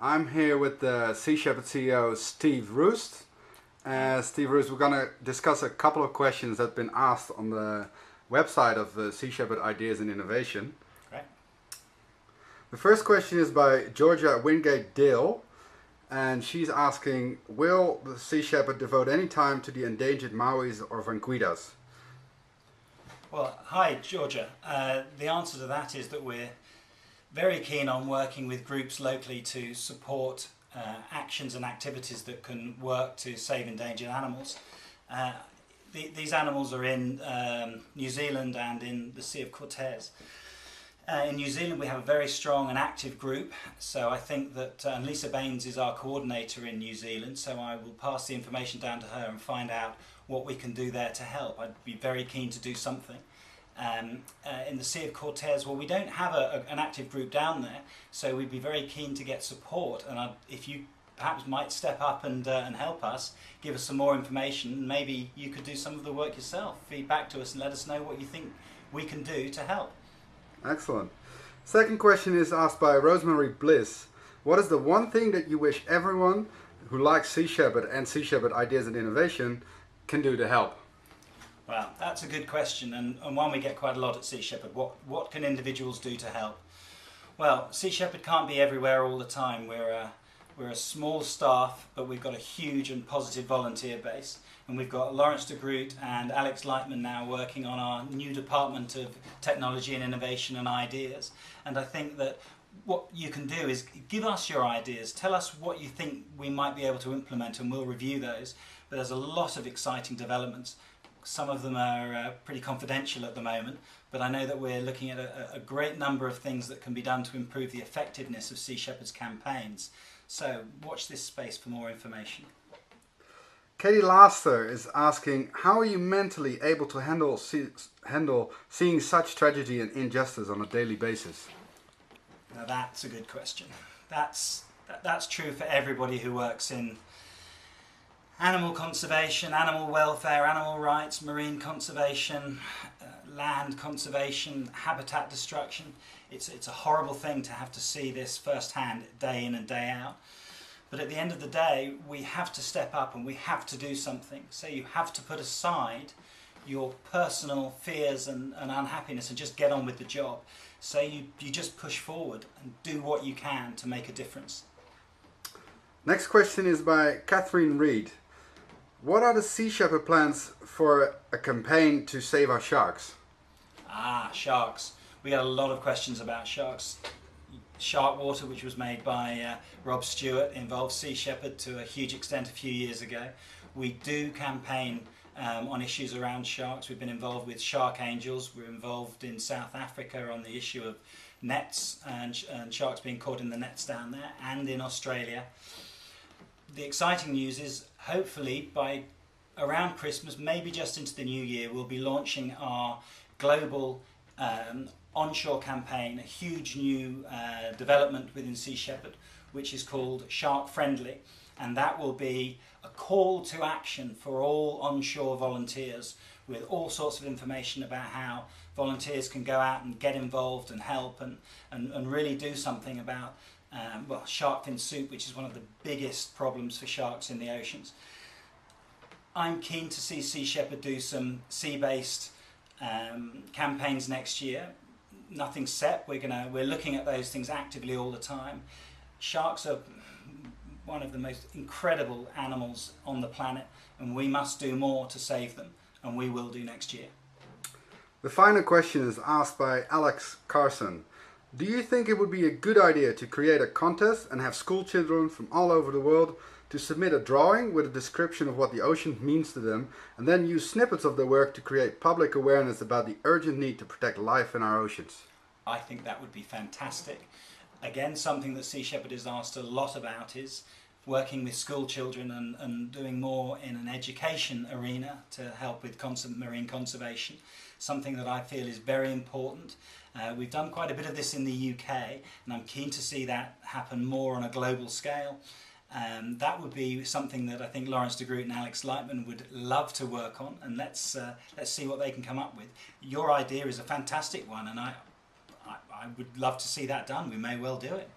I'm here with the Sea Shepherd CEO Steve Roest. Steve Roest, we're going to discuss a couple of questions that have been asked on the website of Sea Shepherd Ideas and Innovation. Great. The first question is by Georgia Wingate Dale, and she's asking, will the Sea Shepherd devote any time to the endangered Mauis or Vanquitas? Well, hi Georgia. The answer to that is that we're very keen on working with groups locally to support actions and activities that can work to save endangered animals. These animals are in New Zealand and in the Sea of Cortez. In New Zealand we have a very strong and active group, so I think that Lisa Baines is our coordinator in New Zealand, so I will pass the information down to her and find out what we can do there to help. I'd be very keen to do something. In the Sea of Cortez, well, we don't have an active group down there, so we'd be very keen to get support, and if you perhaps might step up and help us, give us some more information, maybe you could do some of the work yourself, feed back to us and let us know what you think we can do to help. Excellent. Second question is asked by Rosemary Bliss. What is the one thing that you wish everyone who likes Sea Shepherd and Sea Shepherd Ideas and Innovation can do to help? Well, that's a good question, and one we get quite a lot at Sea Shepherd. What can individuals do to help? Well, Sea Shepherd can't be everywhere all the time. We're a small staff, but we've got a huge and positive volunteer base. And we've got Lawrence de Groot and Alex Lightman now working on our new department of technology and innovation and ideas. And I think that what you can do is give us your ideas, tell us what you think we might be able to implement, and we'll review those. But there's a lot of exciting developments. Some of them are pretty confidential at the moment, but I know that we're looking at a great number of things that can be done to improve the effectiveness of Sea Shepherd's campaigns. So watch this space for more information. Katie Laster is asking, how are you mentally able to handle seeing such tragedy and injustice on a daily basis? Now that's a good question. That's true for everybody who works in animal conservation, animal welfare, animal rights, marine conservation, land conservation, habitat destruction. It's a horrible thing to have to see this firsthand day in and day out. But at the end of the day, we have to step up and we have to do something. So you have to put aside your personal fears and unhappiness and just get on with the job. So you just push forward and do what you can to make a difference. Next question is by Catherine Reed. What are the Sea Shepherd plans for a campaign to save our sharks? Sharks. We had a lot of questions about sharks. Shark Water, which was made by Rob Stewart, involved Sea Shepherd to a huge extent a few years ago. We do campaign on issues around sharks. We've been involved with Shark Angels. We're involved in South Africa on the issue of nets and sharks being caught in the nets down there, and in Australia. The exciting news is hopefully by around Christmas, maybe just into the new year, we'll be launching our global onshore campaign, a huge new development within Sea Shepherd, which is called Shark Friendly, and that will be a call to action for all onshore volunteers with all sorts of information about how volunteers can go out and get involved and help and really do something about shark fin soup, which is one of the biggest problems for sharks in the oceans. I'm keen to see Sea Shepherd do some sea-based campaigns next year. Nothing's set. We're looking at those things actively all the time. Sharks are one of the most incredible animals on the planet, and we must do more to save them, and we will do next year. The final question is asked by Alex Carson. Do you think it would be a good idea to create a contest and have school children from all over the world to submit a drawing with a description of what the ocean means to them, and then use snippets of their work to create public awareness about the urgent need to protect life in our oceans? I think that would be fantastic. Again, something that Sea Shepherd is asked a lot about is working with school children and doing more in an education arena to help with marine conservation. Something that I feel is very important. We've done quite a bit of this in the UK, and I'm keen to see that happen more on a global scale. That would be something that I think Lawrence de Groot and Alex Lightman would love to work on, and let's see what they can come up with. Your idea is a fantastic one, and I would love to see that done. We may well do it.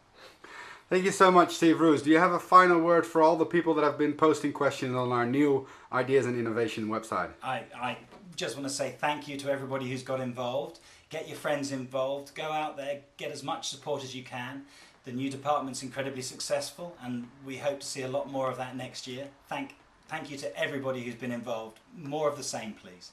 Thank you so much, Steve Roest. Do you have a final word for all the people that have been posting questions on our new Ideas and Innovation website? I just want to say thank you to everybody who's got involved. Get your friends involved. Go out there, get as much support as you can. The new department's incredibly successful, and we hope to see a lot more of that next year. Thank you to everybody who's been involved. More of the same, please.